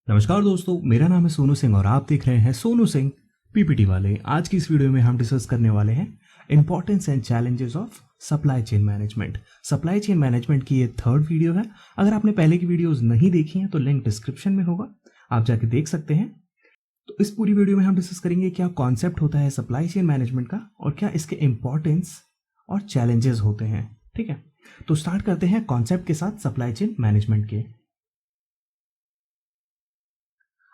नमस्कार दोस्तों, मेरा नाम है सोनू सिंह और आप देख रहे हैं सोनू सिंह पीपीटी वाले। आज की इस वीडियो में हम डिस्कस करने वाले हैं importance and challenges of supply chain management. Supply chain management की ये थर्ड वीडियो है। अगर आपने पहले की वीडियोस नहीं देखी हैं तो लिंक डिस्क्रिप्शन में होगा, आप जाके देख सकते हैं। तो इस पूरी वीडियो में हम डिस्कस करेंगे क्या कॉन्सेप्ट होता है सप्लाई चेन मैनेजमेंट का और क्या इसके इंपॉर्टेंस और चैलेंजेस होते हैं। ठीक है, तो स्टार्ट करते हैं कॉन्सेप्ट के साथ सप्लाई चेन मैनेजमेंट के।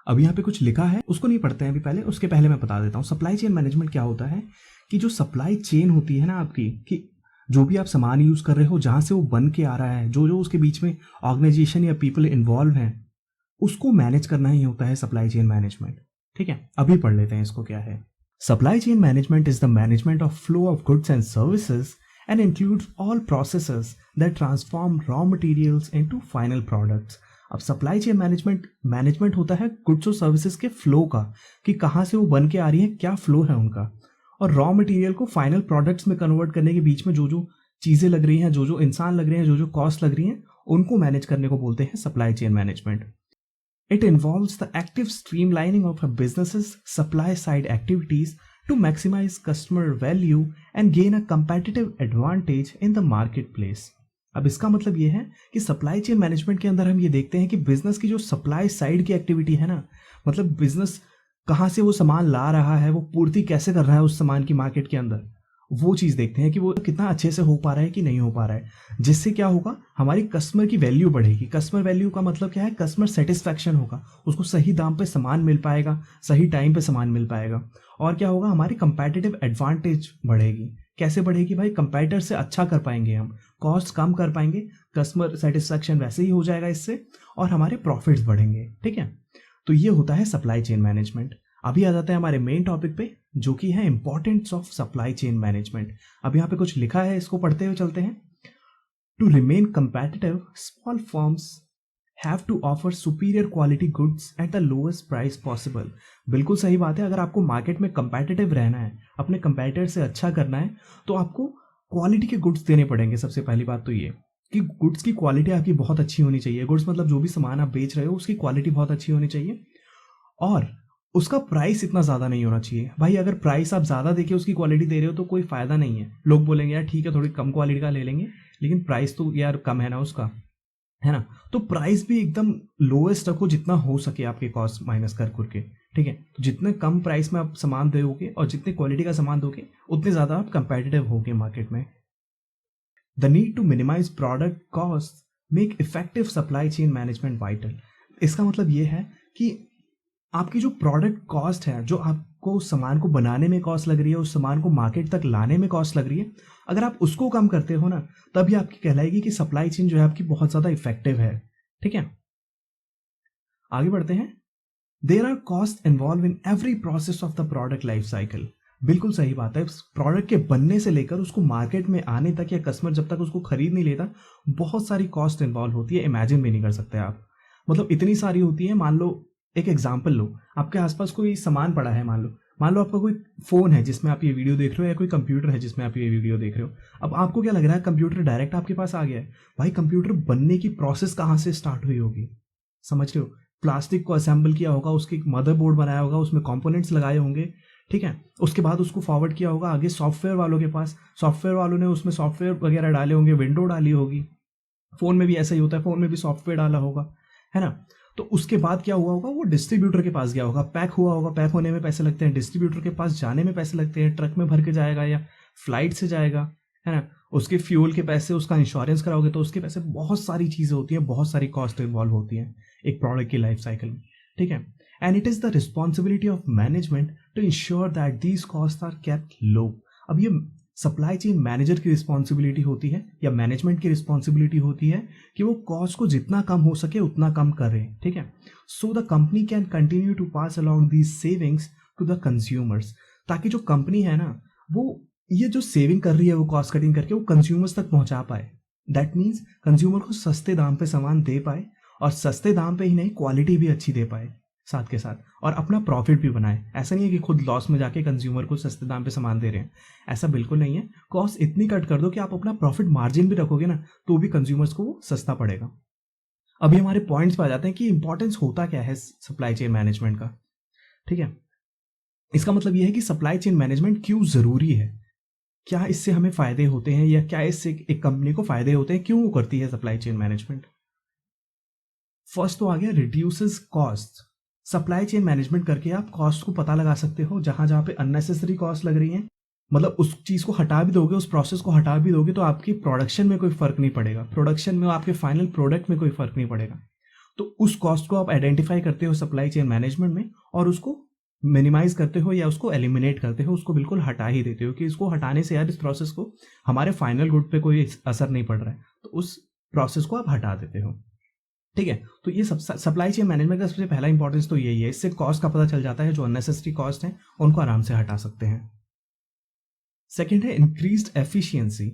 अब यहाँ पे कुछ लिखा है, उसको नहीं पढ़ते हैं अभी, पहले उसके पहले मैं बता देता हूँ सप्लाई चेन मैनेजमेंट क्या होता है। कि जो सप्लाई चेन होती है ना आपकी, कि जो भी आप सामान यूज कर रहे हो, जहां से वो बन के आ रहा है, जो जो उसके बीच में ऑर्गेनाइजेशन या पीपल इन्वॉल्व हैं, उसको मैनेज करना ही होता है सप्लाई चेन मैनेजमेंट। ठीक है, अभी पढ़ लेते हैं इसको क्या है। Supply chain management is the management of flow of goods and services and includes all processes that transform raw materials into final products। अब सप्लाई चेन मैनेजमेंट होता है गुड्स और सर्विसेज के फ्लो का, कि कहाँ से वो बन के आ रही है, क्या फ्लो है उनका, और रॉ मटेरियल को फाइनल प्रोडक्ट्स में कन्वर्ट करने के बीच में जो जो चीज़ें लग रही हैं, जो जो इंसान लग रहे हैं, जो जो कॉस्ट लग रही हैं, उनको मैनेज करने को बोलते हैं supply chain management. It involves the active streamlining of a business's supply side activities to maximize customer value and gain a competitive advantage in the marketplace। अब इसका मतलब ये है कि सप्लाई चेन मैनेजमेंट के अंदर हम ये देखते हैं कि बिजनेस की जो सप्लाई साइड की एक्टिविटी है ना, मतलब बिजनेस कहाँ से वो सामान ला रहा है, वो पूर्ति कैसे कर रहा है उस सामान की मार्केट के अंदर, वो चीज़ देखते हैं कि वो कितना अच्छे से हो पा रहा है कि नहीं हो पा रहा है। जिससे क्या होगा, हमारी कस्टमर की वैल्यू बढ़ेगी। कस्टमर वैल्यू का मतलब क्या है, कस्टमर सेटिस्फैक्शन होगा, उसको सही दाम पे सामान मिल पाएगा, सही टाइम पे सामान मिल पाएगा। और क्या होगा, हमारी कंपैटिटिव एडवांटेज बढ़ेगी। कैसे बढ़ेगी भाई, कंपैटिटर से अच्छा कर पाएंगे हम, कॉस्ट कम कर पाएंगे, कस्टमर सेटिस्फैक्शन वैसे ही हो जाएगा इससे, और हमारे प्रॉफिट्स बढ़ेंगे। ठीक है, तो ये होता है सप्लाई चेन मैनेजमेंट। अभी आ जाते हैं हमारे मेन टॉपिक पे, जो कि है importance of supply chain management. अब यहाँ पे कुछ लिखा है, इसको पढ़ते हुए चलते हैं। To remain competitive small firms have to offer superior quality goods at the lowest price possible. बिल्कुल सही बात है, अगर आपको मार्केट में कंपेटिटिव रहना है, अपने कंपेटिटर से अच्छा करना है, तो आपको क्वालिटी के गुड्स देने पड़ेंगे। सबसे पहली बात तो ये कि गुड्स की क्वालिटी आपकी बहुत अच्छी होनी चाहिए। गुड्स मतलब जो भी सामान आप बेच रहे हो उसकी क्वालिटी बहुत अच्छी होनी चाहिए, और उसका प्राइस इतना ज़्यादा नहीं होना चाहिए। भाई अगर प्राइस आप ज़्यादा देके उसकी क्वालिटी दे रहे हो तो कोई फ़ायदा नहीं है। लोग बोलेंगे यार ठीक है थोड़ी कम क्वालिटी का ले लेंगे, लेकिन प्राइस तो यार कम है ना उसका, है ना। तो प्राइस भी एकदम लोएस्ट रखो जितना हो सके, आपके कॉस्ट माइनस कर करके। ठीक है, तो जितने कम प्राइस में आप सामान दोगे और जितने क्वालिटी का सामान दोगे, उतने ज़्यादा आप कंपेटिटिव होगे मार्केट में। The need to minimise product cost make effective supply chain management vital. इसका मतलब ये है कि आपकी जो प्रोडक्ट कॉस्ट है, जो आपको सामान को बनाने में कॉस्ट लग रही है, उस सामान को मार्केट तक लाने में कॉस्ट लग रही है, अगर आप उसको कम करते हो ना, तभी आपकी कहलाएगी कि सप्लाई चेन जो है आपकी बहुत ज़्यादा इफेक्टिव है। ठीक है, आगे बढ़ते हैं। There are cost involve in every process of the product life cycle. बिल्कुल सही बात है, प्रोडक्ट के बनने से लेकर उसको मार्केट में आने तक, या कस्टमर जब तक उसको खरीद नहीं लेता, बहुत सारी कॉस्ट इन्वॉल्व होती है। इमेजिन भी नहीं कर सकते आप, मतलब इतनी सारी होती है। मान लो एक एग्जाम्पल लो, आपके आसपास कोई सामान पड़ा है, मान लो आपका कोई फोन है जिसमें आप ये वीडियो देख रहे हो, या कोई कंप्यूटर है जिसमें आप ये वीडियो देख रहे हो। अब आपको क्या लग रहा है, कंप्यूटर डायरेक्ट आपके पास आ गया है। भाई कंप्यूटर बनने की प्रोसेस कहाँ से स्टार्ट हुई होगी, समझ रहे हो। प्लास्टिक को असेंबल किया होगा, उसकी मदरबोर्ड बनाया होगा, उसमें कंपोनेंट्स लगाए होंगे। ठीक है, उसके बाद उसको फॉरवर्ड किया होगा आगे सॉफ्टवेयर वालों के पास, सॉफ्टवेयर वालों ने उसमें सॉफ्टवेयर वगैरह डाले होंगे, विंडो डाली होगी। फोन में भी ऐसा ही होता है, फोन में भी सॉफ्टवेयर डाला होगा, है ना। तो उसके बाद क्या हुआ होगा, वो डिस्ट्रीब्यूटर के पास गया होगा, पैक हुआ होगा, पैक होने में पैसे लगते हैं, डिस्ट्रीब्यूटर के पास जाने में पैसे लगते हैं, ट्रक में भर के जाएगा या फ्लाइट से जाएगा, है ना। उसके फ्यूल के पैसे, उसका इंश्योरेंस कराओगे तो उसके पैसे, बहुत सारी चीज़ें होती हैं, बहुत सारी कॉस्ट इन्वॉल्व होती हैं एक प्रोडक्ट की लाइफ साइकिल में। ठीक है, and it is the responsibility of management to ensure that these cost are kept low. अब ये सप्लाई चेन मैनेजर की रिस्पॉन्सिबिलिटी होती है, या मैनेजमेंट की रिस्पॉन्सिबिलिटी होती है, कि वो कॉस्ट को जितना कम हो सके उतना कम करें। ठीक है, so the company can continue to pass along these savings to the consumers. ताकि जो कंपनी है ना, वो ये जो सेविंग कर रही है, वो कॉस्ट कटिंग करके वो कंज्यूमर्स तक पहुंचा पाए। दैट मीन्स कंज्यूमर को सस्ते दाम पे सामान दे पाए, और सस्ते दाम पे ही नहीं, क्वालिटी भी अच्छी दे पाए साथ के साथ, और अपना प्रॉफिट भी बनाए। ऐसा नहीं है कि खुद लॉस में जाके कंज्यूमर को सस्ते दाम पे सामान दे रहे हैं, ऐसा बिल्कुल नहीं है। कॉस्ट इतनी कट कर दो कि आप अपना प्रॉफिट मार्जिन भी रखोगे ना, तो भी कंज्यूमर्स को वो सस्ता पड़ेगा। अभी हमारे पॉइंट्स पे आ जाते हैं कि इंपॉर्टेंस होता क्या है सप्लाई चेन मैनेजमेंट का। ठीक है, इसका मतलब यह है कि सप्लाई चेन मैनेजमेंट क्यों जरूरी है, क्या इससे हमें फायदे होते हैं या क्या इससे एक कंपनी को फायदे होते हैं, क्यों वो करती है सप्लाई चेन मैनेजमेंट। फर्स्ट तो आ गया reduces cost. Supply chain management करके आप कॉस्ट को पता लगा सकते हो, जहां जहां पे अननेसेसरी कॉस्ट लग रही है, मतलब उस चीज को हटा भी दोगे, उस प्रोसेस को हटा भी दोगे तो आपकी प्रोडक्शन में कोई फर्क नहीं पड़ेगा, प्रोडक्शन में आपके फाइनल प्रोडक्ट में कोई फर्क नहीं पड़ेगा। तो उस कॉस्ट को आप आइडेंटिफाई करते हो सप्लाई चेन मैनेजमेंट में और उसको मिनिमाइज करते हो या उसको एलिमिनेट करते हो, उसको बिल्कुल हटा ही देते हो कि इसको हटाने से यार इस प्रोसेस को हमारे फाइनल गुड पे कोई असर नहीं पड़ रहा है, तो उस प्रोसेस को आप हटा देते हो। ठीक है, तो ये सप्लाई चेन मैनेजमेंट का सबसे पहला इंपॉर्टेंस तो यही है, इससे कॉस्ट का पता चल जाता है, जो अननेसेसरी कॉस्ट है उनको आराम से हटा सकते हैं। सेकेंड है इंक्रीज्ड एफिशिएंसी।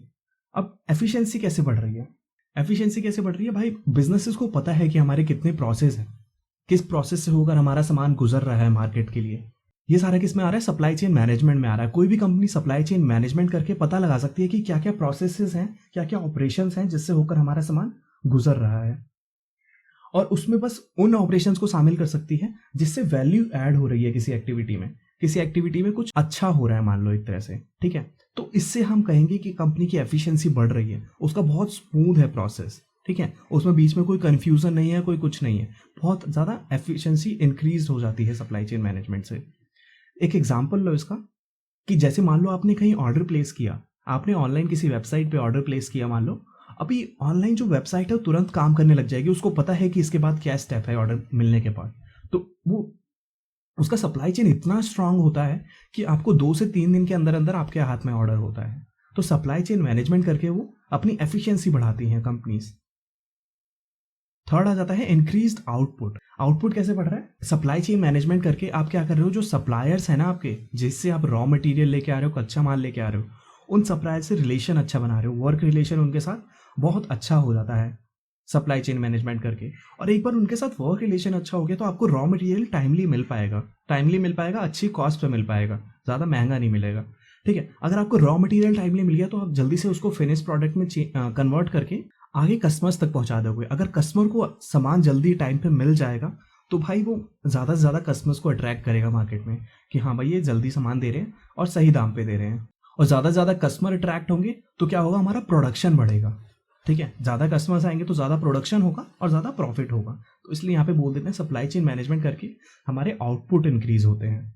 अब एफिशिएंसी कैसे बढ़ रही है, एफिशिएंसी कैसे बढ़ रही है भाई, बिजनेसेस को पता है कि हमारे कितने प्रोसेस हैं, किस प्रोसेस से होकर हमारा सामान गुजर रहा है मार्केट के लिए, ये सारा किस में आ रहा है, सप्लाई चेन मैनेजमेंट में आ रहा है। कोई भी कंपनी सप्लाई चेन मैनेजमेंट करके पता लगा सकती है कि क्या क्या प्रोसेसेस हैं, क्या क्या ऑपरेशंस हैं जिससे होकर हमारा सामान गुजर रहा है, और उसमें बस उन ऑपरेशंस को शामिल कर सकती है जिससे वैल्यू ऐड हो रही है किसी एक्टिविटी में, किसी एक्टिविटी में कुछ अच्छा हो रहा है मान लो एक तरह से। ठीक है, तो इससे हम कहेंगे कि कंपनी की एफिशिएंसी बढ़ रही है, उसका बहुत स्मूथ है प्रोसेस। ठीक है, उसमें बीच में कोई कंफ्यूजन नहीं है, कोई कुछ नहीं है, बहुत ज़्यादा एफिशिएंसी इंक्रीज हो जाती है सप्लाई चेन मैनेजमेंट से। एक एग्जाम्पल लो इसका, कि जैसे मान लो आपने कहीं ऑर्डर प्लेस किया, आपने ऑनलाइन किसी वेबसाइट पे ऑर्डर प्लेस किया मान लो, अभी ऑनलाइन जो वेबसाइट है वो तुरंत काम करने लग जाएगी, उसको पता है कि इसके बाद क्या स्टेप है ऑर्डर मिलने के बाद, तो वो उसका सप्लाई चेन इतना स्ट्रांग होता है कि आपको 2 से 3 दिन के अंदर अंदर आपके हाथ में ऑर्डर होता है। तो सप्लाई चेन मैनेजमेंट करके वो अपनी एफिशिएंसी बढ़ाती हैं कंपनीज। थर्ड आ जाता है इंक्रीज्ड आउटपुट। आउटपुट कैसे बढ़ रहा है, सप्लाई चेन मैनेजमेंट करके आप क्या कर रहे हो, जो सप्लायर्स है ना आपके, जिससे आप रॉ मटेरियल लेके आ रहे हो, कच्चा माल लेके आ रहे हो, उन सप्लायर से रिलेशन अच्छा बना रहे हो, वर्क रिलेशन उनके साथ बहुत अच्छा हो जाता है सप्लाई चेन मैनेजमेंट करके। और एक बार उनके साथ वर्क रिलेशन अच्छा हो गया तो आपको रॉ मटेरियल टाइमली मिल पाएगा, टाइमली मिल पाएगा, अच्छी कॉस्ट पे मिल पाएगा, ज़्यादा महंगा नहीं मिलेगा। ठीक है, अगर आपको रॉ मटेरियल टाइमली मिल गया तो आप जल्दी से उसको फिनिश प्रोडक्ट में कन्वर्ट करके आगे कस्टमर्स तक पहुंचा दोगे। अगर कस्टमर को सामान जल्दी टाइम पे मिल जाएगा तो भाई वो ज़्यादा से ज़्यादा कस्टमर्स को अट्रैक्ट करेगा मार्केट में कि हाँ भाई ये जल्दी सामान दे रहे हैं और सही दाम पे दे रहे हैं। और ज़्यादा से ज़्यादा कस्टमर अट्रैक्ट होंगे तो क्या होगा, हमारा प्रोडक्शन बढ़ेगा। ठीक है, ज़्यादा कस्टमर्स आएंगे तो ज़्यादा प्रोडक्शन होगा और ज़्यादा प्रॉफिट होगा। तो इसलिए यहाँ पे बोल देते हैं सप्लाई चेन मैनेजमेंट करके हमारे आउटपुट इंक्रीज होते हैं।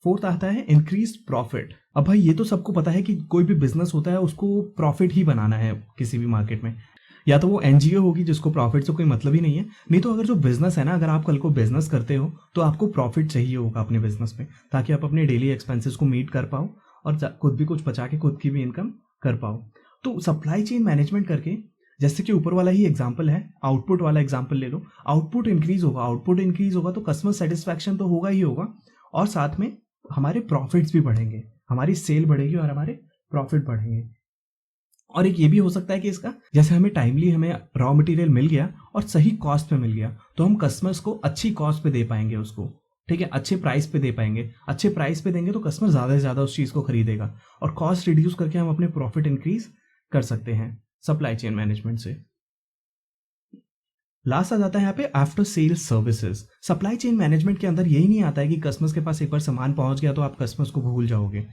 फोर्थ आता है इंक्रीज प्रॉफिट। अब भाई ये तो सबको पता है कि कोई भी बिजनेस होता है उसको प्रॉफिट ही बनाना है किसी भी मार्केट में, या तो वो एनजीओ होगी जिसको प्रॉफिट से कोई मतलब ही नहीं है, नहीं तो अगर जो बिजनेस है ना, अगर आप कल को बिजनेस करते हो तो आपको प्रॉफिट चाहिए होगा अपने बिजनेस में, ताकि आप अपने डेली एक्सपेंसेस को मीट कर पाओ और खुद भी कुछ बचा के खुद की भी इनकम कर पाओ। तो सप्लाई चेन मैनेजमेंट करके, जैसे कि ऊपर वाला ही एग्जाम्पल है, आउटपुट वाला एग्जाम्पल ले लो, आउटपुट इंक्रीज होगा, आउटपुट इंक्रीज होगा तो कस्टमर सेटिस्फैक्शन तो होगा ही होगा, और साथ में हमारे प्रॉफिट्स भी बढ़ेंगे, हमारी सेल बढ़ेगी और हमारे प्रॉफिट बढ़ेंगे। और एक ये भी हो सकता है कि इसका, जैसे हमें रॉ मटेरियल मिल गया और सही कॉस्ट पे मिल गया तो हम कस्टमर्स को अच्छी कॉस्ट पे दे पाएंगे उसको। ठीक है, अच्छे प्राइस पे दे पाएंगे, अच्छे प्राइस पे देंगे तो कस्टमर ज़्यादा से ज़्यादा उस चीज़ को खरीदेगा और कॉस्ट रिड्यूस करके हम अपने प्रॉफिट इंक्रीज कर सकते हैं सप्लाई चेन मैनेजमेंट से। लास्ट आ जाता है यहाँ पे after sale services. Supply chain management के अंदर यही नहीं आता है कि कस्टमर्स के पास एक बार सामान पहुंच गया तो आप कस्टमर्स को भूल जाओगे।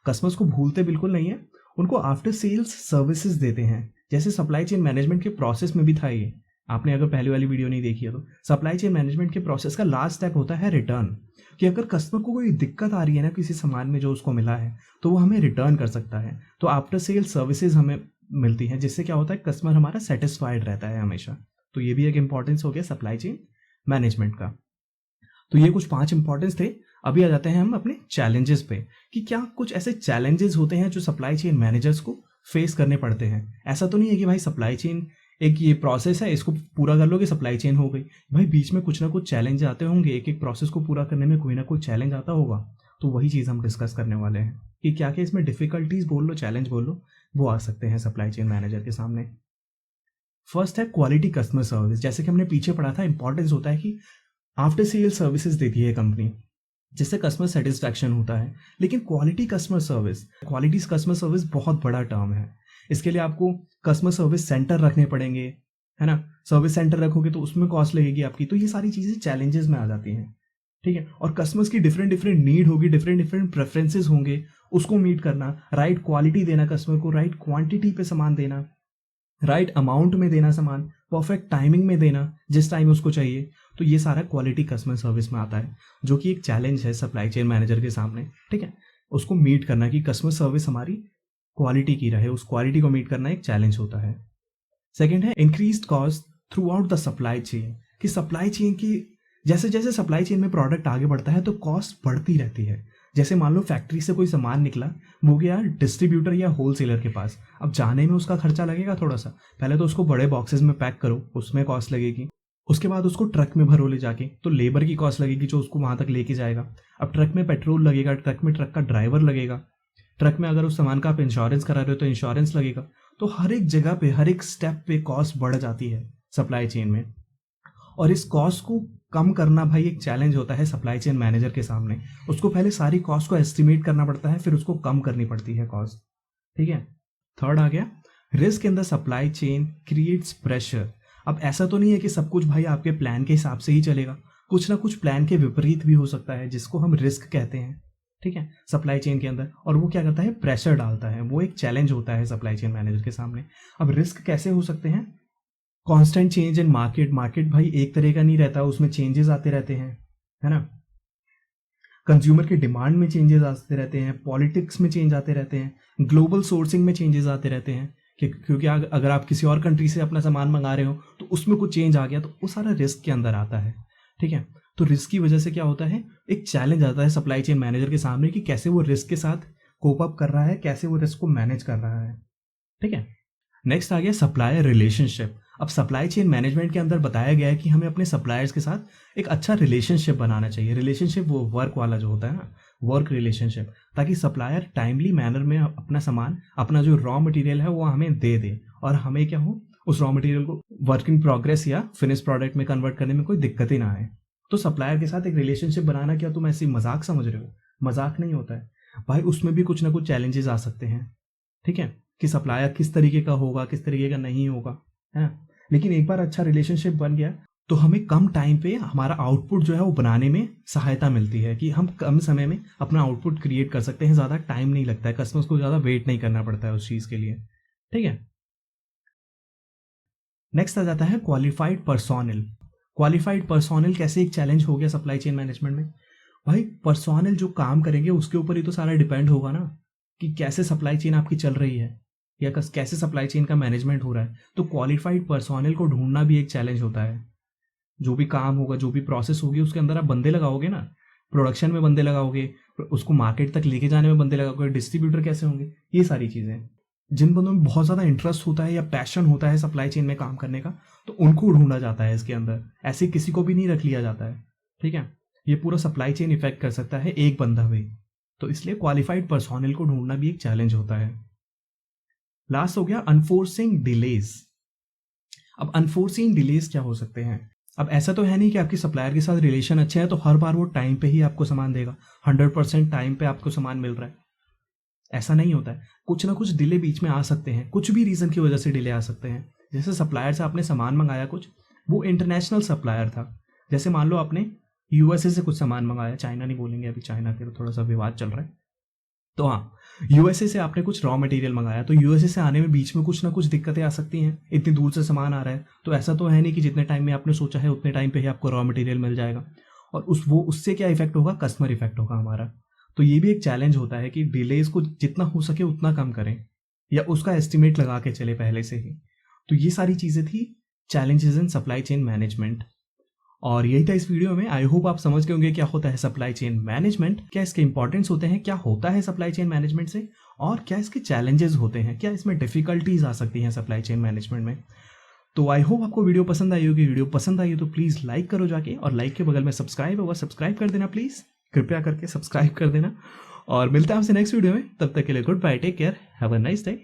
कस्टमर्स को भूलते बिल्कुल नहीं है, उनको आफ्टर सेल्स सर्विसेज देते हैं। जैसे सप्लाई चेन मैनेजमेंट के प्रोसेस में भी था ये, आपने अगर पहले वाली वीडियो नहीं देखी है तो सप्लाई चेन मैनेजमेंट के प्रोसेस का लास्ट स्टेप होता है रिटर्न, कि अगर कस्टमर को कोई दिक्कत आ रही है ना किसी सामान में जो उसको मिला है तो वो हमें रिटर्न कर सकता है। तो आफ्टर सेल सर्विसेज हमें मिलती हैं, जिससे क्या होता है, कस्टमर हमारा सेटिस्फाइड रहता है हमेशा। तो ये भी एक इंपॉर्टेंस हो गया सप्लाई चेन मैनेजमेंट का। तो ये कुछ 5 इंपॉर्टेंस थे। अभी आ जाते हैं हम अपने चैलेंजेस पे, कि क्या कुछ ऐसे चैलेंजेस होते हैं जो सप्लाई चेन मैनेजर्स को फेस करने पड़ते हैं। ऐसा तो नहीं है कि भाई सप्लाई चेन एक ये प्रोसेस है, इसको पूरा कर लोगे सप्लाई चेन हो गई। भाई बीच में कुछ ना कुछ चैलेंज आते होंगे, एक एक प्रोसेस को पूरा करने में कोई ना कोई चैलेंज आता होगा। तो वही चीज़ हम डिस्कस करने वाले हैं कि क्या क्या इसमें डिफिकल्टीज बोल लो, चैलेंज बोल लो, वो आ सकते हैं सप्लाई चेन मैनेजर के सामने। फर्स्ट है क्वालिटी कस्टमर सर्विस। जैसे कि हमने पीछे पढ़ा था, इंपॉर्टेंस होता है कि आफ्टर सेल सर्विसेज देती है कंपनी, जिससे कस्टमर सेटिस्फैक्शन होता है। लेकिन क्वालिटी कस्टमर सर्विस बहुत बड़ा टर्म है। इसके लिए आपको कस्टमर सर्विस सेंटर रखने पड़ेंगे, है ना, सर्विस सेंटर रखोगे तो उसमें कॉस्ट लगेगी आपकी। तो ये सारी चीज़ें चैलेंजेस में आ जाती हैं, ठीक है। और कस्टमर्स की डिफरेंट डिफरेंट नीड होगी, डिफरेंट डिफरेंट प्रेफरेंसेस होंगे, उसको मीट करना, राइट क्वालिटी देना कस्टमर को, राइट क्वांटिटी पे सामान देना, राइट अमाउंट में देना सामान, परफेक्ट टाइमिंग में देना जिस टाइम उसको चाहिए। तो ये सारा क्वालिटी कस्टमर सर्विस में आता है, जो कि एक चैलेंज है सप्लाई चेन मैनेजर के सामने, ठीक है। उसको मीट करना कि कस्टमर सर्विस हमारी क्वालिटी की रहे, उस क्वालिटी को मीट करना एक चैलेंज होता है। सेकेंड है increased cost through out the supply chain, कि सप्लाई चेन की जैसे जैसे सप्लाई चेन में प्रोडक्ट आगे बढ़ता है तो कॉस्ट बढ़ती रहती है। जैसे मान लो फैक्ट्री से कोई सामान निकला, वो गया डिस्ट्रीब्यूटर या होलसेलर के पास, अब जाने में उसका खर्चा लगेगा थोड़ा सा, पहले तो उसको बड़े बॉक्सेस में पैक करो, उसमें कॉस्ट लगेगी, उसके बाद उसको ट्रक में भरो ले जाके, तो लेबर की कॉस्ट लगेगी जो उसको वहां तक लेके जाएगा। अब ट्रक में पेट्रोल लगेगा, ट्रक में ट्रक का ड्राइवर लगेगा, ट्रक में अगर उस सामान का आप इंश्योरेंस करा रहे हो तो इंश्योरेंस लगेगा। तो हर एक जगह पे, हर एक स्टेप पे कॉस्ट बढ़ जाती है सप्लाई चेन में, और इस कॉस्ट को कम करना भाई एक चैलेंज होता है सप्लाई चेन मैनेजर के सामने। उसको पहले सारी कॉस्ट को एस्टिमेट करना पड़ता है, फिर उसको कम करनी पड़ती है कॉस्ट, ठीक है। थर्ड आ गया risk in the supply chain creates pressure. अब ऐसा तो नहीं है कि सब कुछ भाई आपके प्लान के हिसाब से ही चलेगा, कुछ ना कुछ प्लान के विपरीत भी हो सकता है, जिसको हम रिस्क कहते हैं, ठीक है, सप्लाई चेन के अंदर। और वो क्या करता है, प्रेशर डालता है, वो एक चैलेंज होता है सप्लाई चेन मैनेजर के सामने। अब रिस्क कैसे हो सकते हैं, constant change in market, market भाई एक तरह का नहीं रहता, उसमें चेंजेस आते रहते हैं, है ना। कंज्यूमर के डिमांड में चेंजेस आते रहते हैं, पॉलिटिक्स में चेंज आते रहते हैं, ग्लोबल सोर्सिंग में चेंजेस आते रहते हैं, क्योंकि अगर आप किसी और कंट्री से अपना सामान मंगा रहे हो तो उसमें कुछ चेंज आ गया तो वो सारा रिस्क के अंदर आता है, ठीक है। तो रिस्क की वजह से क्या होता है, एक चैलेंज आता है सप्लाई चेन मैनेजर के सामने कि कैसे वो रिस्क के साथ कोप अप कर रहा है, कैसे वो रिस्क को मैनेज कर रहा है, ठीक है। नेक्स्ट आ गया सप्लायर रिलेशनशिप। अब सप्लाई चेन मैनेजमेंट के अंदर बताया गया है कि हमें अपने सप्लायर्स के साथ एक अच्छा रिलेशनशिप बनाना चाहिए। रिलेशनशिप वो वर्क वाला जो होता है ना, वर्क रिलेशनशिप, ताकि सप्लायर टाइमली मैनर में अपना सामान, अपना जो रॉ मटेरियल है वो हमें दे दे, और हमें क्या हो, उस रॉ मटेरियल को वर्क इन प्रोग्रेस या फिनिश प्रोडक्ट में कन्वर्ट करने में कोई दिक्कत ही ना आए। तो सप्लायर के साथ एक रिलेशनशिप बनाना, क्या तुम ऐसी मजाक समझ रहे हो, मजाक नहीं होता है भाई, उसमें भी कुछ ना कुछ चैलेंजेस आ सकते हैं, ठीक है, कि सप्लायर किस तरीके का होगा, किस तरीके का नहीं होगा, है। लेकिन एक बार अच्छा रिलेशनशिप बन गया तो हमें कम टाइम पे हमारा आउटपुट जो है वो बनाने में सहायता मिलती है, कि हम कम समय में अपना आउटपुट क्रिएट कर सकते हैं, ज़्यादा टाइम नहीं लगता है, कस्टमर्स को ज़्यादा वेट नहीं करना पड़ता है उस चीज़ के लिए, ठीक है। नेक्स्ट आ जाता है क्वालिफाइड पर्सोनल। क्वालिफाइड पर्सोनल कैसे एक चैलेंज हो गया सप्लाई चेन मैनेजमेंट में, भाई पर्सोनल जो काम करेंगे उसके ऊपर ही तो सारा डिपेंड होगा ना, कि कैसे सप्लाई चेन आपकी चल रही है या कैसे सप्लाई चेन का मैनेजमेंट हो रहा है। तो क्वालिफाइड पर्सोनल को ढूंढना भी एक चैलेंज होता है। जो भी काम होगा, जो भी प्रोसेस होगी, उसके अंदर आप बंदे लगाओगे ना, प्रोडक्शन में बंदे लगाओगे, उसको मार्केट तक लेके जाने में बंदे लगाओगे, डिस्ट्रीब्यूटर कैसे होंगे, ये सारी चीज़ें जिन बंदों में बहुत ज़्यादा इंटरेस्ट होता है या पैशन होता है सप्लाई चेन में काम करने का, तो उनको ढूंढा जाता है इसके अंदर, ऐसे किसी को भी नहीं रख लिया जाता है, ठीक है। ये पूरा सप्लाई चेन इफेक्ट कर सकता है एक बंदा भी, तो इसलिए क्वालिफाइड पर्सोनल को ढूंढना भी एक चैलेंज होता है। लास्ट हो गया अनफोर्सिंग डिलेज। अब अनफोर्सिंग डिलेज क्या हो सकते हैं, अब ऐसा तो है नहीं कि आपकी सप्लायर के साथ रिलेशन अच्छे है तो हर बार वो टाइम पे ही आपको सामान देगा, 100% टाइम पे आपको सामान मिल रहा है, ऐसा नहीं होता है। कुछ ना कुछ डिले बीच में आ सकते हैं, कुछ भी रीज़न की वजह से डिले आ सकते हैं। जैसे सप्लायर से आपने सामान मंगाया कुछ, वो इंटरनेशनल सप्लायर था, जैसे मान लो आपने यूएसए से कुछ सामान मंगाया, चाइना नहीं बोलेंगे अभी, चाइना के थोड़ा सा विवाद चल रहा है, तो हाँ, यूएसए से आपने कुछ रॉ मटेरियल मंगाया, तो यूएसए से आने में बीच में कुछ ना कुछ दिक्कतें आ सकती हैं, इतनी दूर से सामान आ रहा है, तो ऐसा तो है नहीं कि जितने टाइम में आपने सोचा है उतने टाइम पे ही आपको रॉ मटेरियल मिल जाएगा, और उससे क्या इफेक्ट होगा, कस्टमर इफेक्ट होगा हमारा। तो ये भी एक चैलेंज होता है कि डिलेज को जितना हो सके उतना कम करें, या उसका एस्टिमेट लगा के चले पहले से ही। तो ये सारी चीज़ें थी challenges in supply chain management, और यही था इस वीडियो में। आई होप आप समझ गए होंगे क्या होता है सप्लाई चेन मैनेजमेंट, क्या इसके इंपॉर्टेंस होते हैं, क्या होता है सप्लाई चेन मैनेजमेंट से, और क्या इसके चैलेंजेस होते हैं, क्या इसमें डिफिकल्टीज आ सकती हैं सप्लाई चेन मैनेजमेंट में। तो आई होप आपको वीडियो पसंद आई होगी। वीडियो पसंद आई हो तो प्लीज़ लाइक करो जाके, और लाइक के बगल में सब्सक्राइब होगा, सब्सक्राइब कर देना प्लीज़, कृपया करके सब्सक्राइब कर देना। और मिलते हैं आपसे नेक्स्ट वीडियो में, तब तक के लिए good bye, take care, have a nice day.